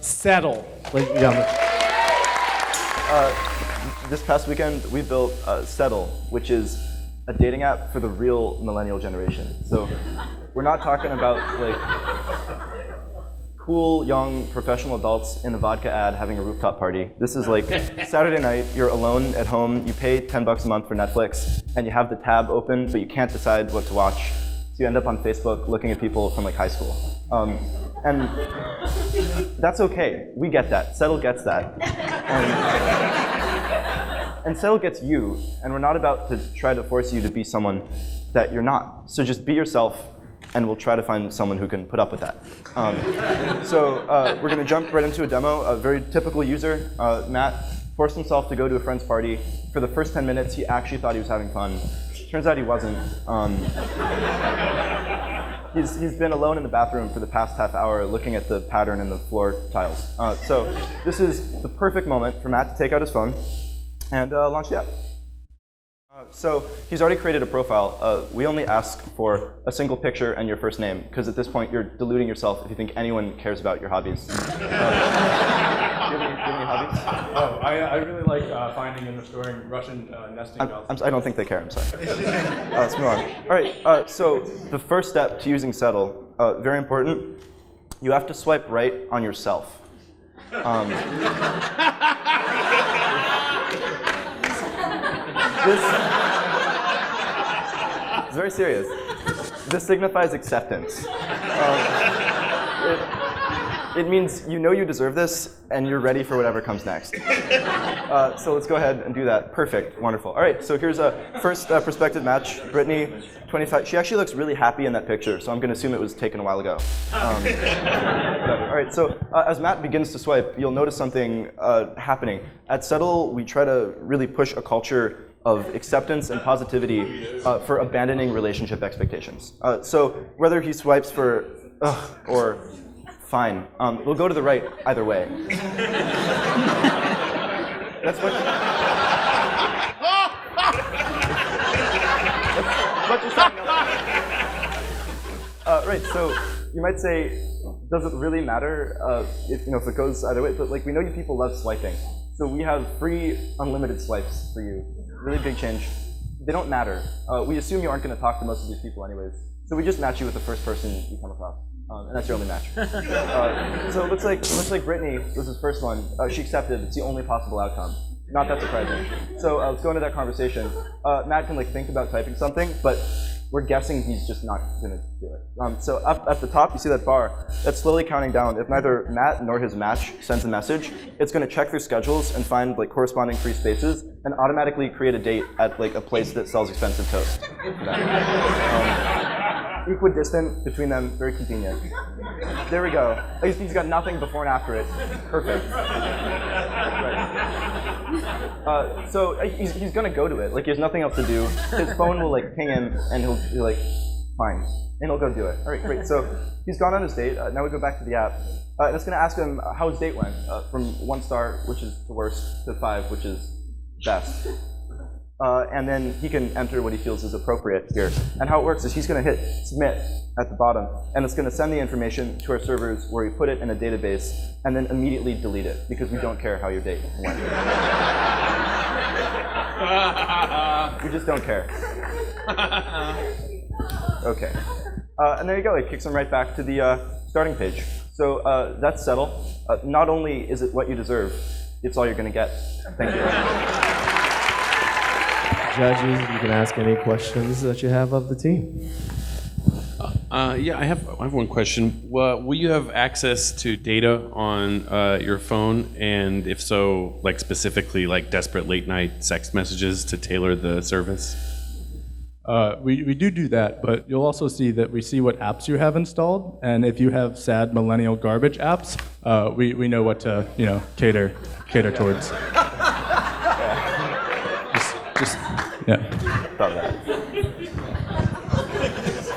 Settl, ladies and gentlemen. This past weekend, we built Settl, which is a dating app for the real millennial generation. So we're not talking about like cool, young, professional adults in a vodka ad having a rooftop party. This is like Saturday night, you're alone at home, you pay $10 a month for Netflix, and you have the tab open, but you can't decide what to watch. So you end up on Facebook looking at people from like high school. And that's okay, we get that, Settl gets that. And Settl gets you, and we're not about to try to force you to be someone that you're not. So just be yourself, and we'll try to find someone who can put up with that. We're gonna jump right into a demo. A very typical user, Matt, forced himself to go to a friend's party. For the first 10 minutes, he actually thought he was having fun. Turns out he wasn't. He's been alone in the bathroom for the past half hour looking at the pattern in the floor tiles. So this is the perfect moment for Matt to take out his phone and launch the app. So he's already created a profile. We only ask for a single picture and your first name, because at this point you're deluding yourself if you think anyone cares about your hobbies. Do you have any hobbies? Oh, I really like finding and restoring Russian nesting dolls. I don't think they care, I'm sorry. Let's move on. All right, so the first step to using Settl, very important, you have to swipe right on yourself. It's very serious. This signifies acceptance. It means you know you deserve this, and you're ready for whatever comes next. So let's go ahead and do that. Perfect, wonderful. All right, so here's a first prospective match. Brittany, 25. She actually looks really happy in that picture, so I'm going to assume it was taken a while ago. Whatever. All right, so as Matt begins to swipe, you'll notice something happening. At Settl, we try to really push a culture of acceptance and positivity for abandoning relationship expectations. So whether he swipes for or fine, we'll go to the right either way. That's what you're saying. Right, so you might say, does it really matter if it goes either way? But like we know you people love swiping, so we have free unlimited swipes for you. Really big change. They don't matter. We assume you aren't going to talk to most of these people anyways, so we just match you with the first person you come across, and that's your only match. So it looks like Brittany was his first one. She accepted. It's the only possible outcome. Not that surprising. So let's go into that conversation. Matt can think about typing something, but we're guessing he's just not going to do it. So up at the top, you see that bar. That's slowly counting down. If neither Matt nor his match sends a message, it's going to check their schedules and find corresponding free spaces and automatically create a date at a place that sells expensive toast. Equidistant between them, very convenient. There we go. He's got nothing before and after it. Perfect. Right. So he's gonna go to it. He has nothing else to do. His phone will ping him, and he'll be fine, and he'll go do it. All right, great. So he's gone on his date. Now we go back to the app, and it's gonna ask him how his date went, from 1 star, which is the worst, to 5, which is best. And then he can enter what he feels is appropriate here. And how it works is he's going to hit submit at the bottom, and it's going to send the information to our servers where we put it in a database and then immediately delete it because we don't care how your date went. We just don't care. Okay. And there you go. It kicks him right back to the starting page. So that's Settl. Not only is it what you deserve, it's all you're going to get. Thank you. Judges, you can ask any questions that you have of the team. Yeah, I have one question. Will you have access to data on your phone? And if so, specifically desperate late night sex messages to tailor the service? We do that, but you'll also see that we see what apps you have installed, and if you have sad millennial garbage apps, we know what to cater towards. Yeah.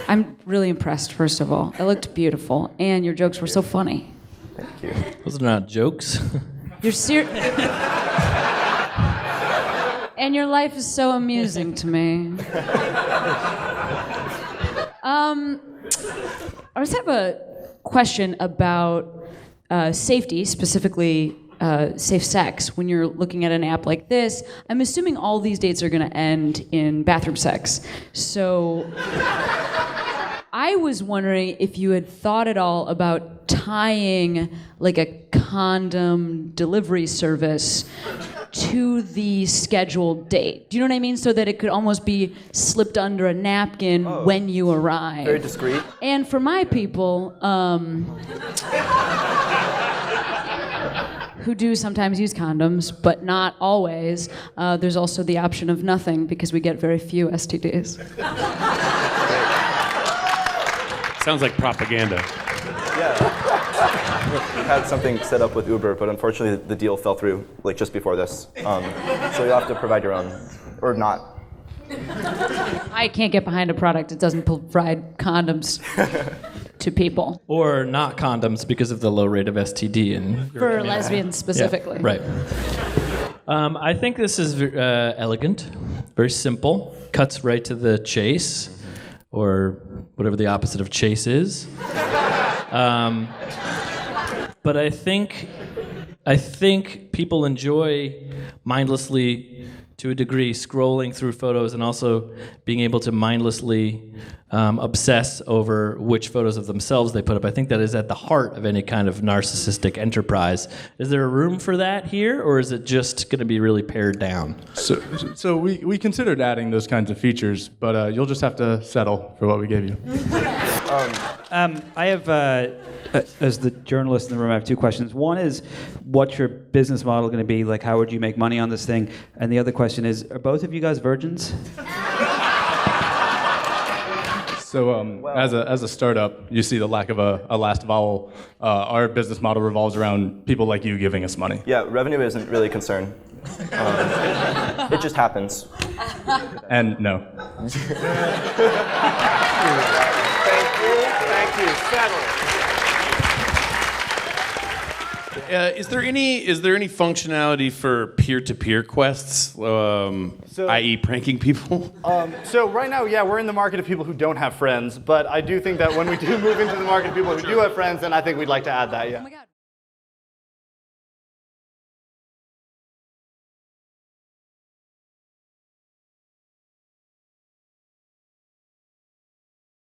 I'm really impressed, first of all. It looked beautiful, and your jokes were so funny. Thank you. Those are not jokes. You're and your life is so amusing to me. I just have a question about safety, specifically safe sex, when you're looking at an app like this, I'm assuming all these dates are going to end in bathroom sex. So I was wondering if you had thought at all about tying like a condom delivery service to the scheduled date. Do you know what I mean? So that it could almost be slipped under a napkin when you arrive. Very discreet. And for my people, who do sometimes use condoms, but not always, there's also the option of nothing because we get very few STDs. Sounds like propaganda. Yeah. We had something set up with Uber, but unfortunately the deal fell through like just before this. So you'll have to provide your own, or not. I can't get behind a product that doesn't provide condoms to people. Or not condoms because of the low rate of STD. For lesbians specifically. Yeah, right. I think this is elegant, very simple, cuts right to the chase, or whatever the opposite of chase is. But I think people enjoy mindlessly, to a degree, scrolling through photos and also being able to mindlessly obsess over which photos of themselves they put up. I think that is at the heart of any kind of narcissistic enterprise. Is there a room for that here, or is it just going to be really pared down? So we considered adding those kinds of features, but you'll just have to settle for what we gave you. I have, as the journalist in the room, I have two questions. One is, what's your business model going to be? Like, how would you make money on this thing? And the other question is, are both of you guys virgins? So as a startup, you see the lack of a last vowel. Our business model revolves around people like you giving us money. Yeah, revenue isn't really a concern. It just happens. And no. Thank you. Settl. Is there any functionality for peer-to-peer quests, i.e. pranking people? So right now, yeah, we're in the market of people who don't have friends, but I do think that when we do move into the market of people who do have friends, then I think we'd like to add that, yeah. Oh my God.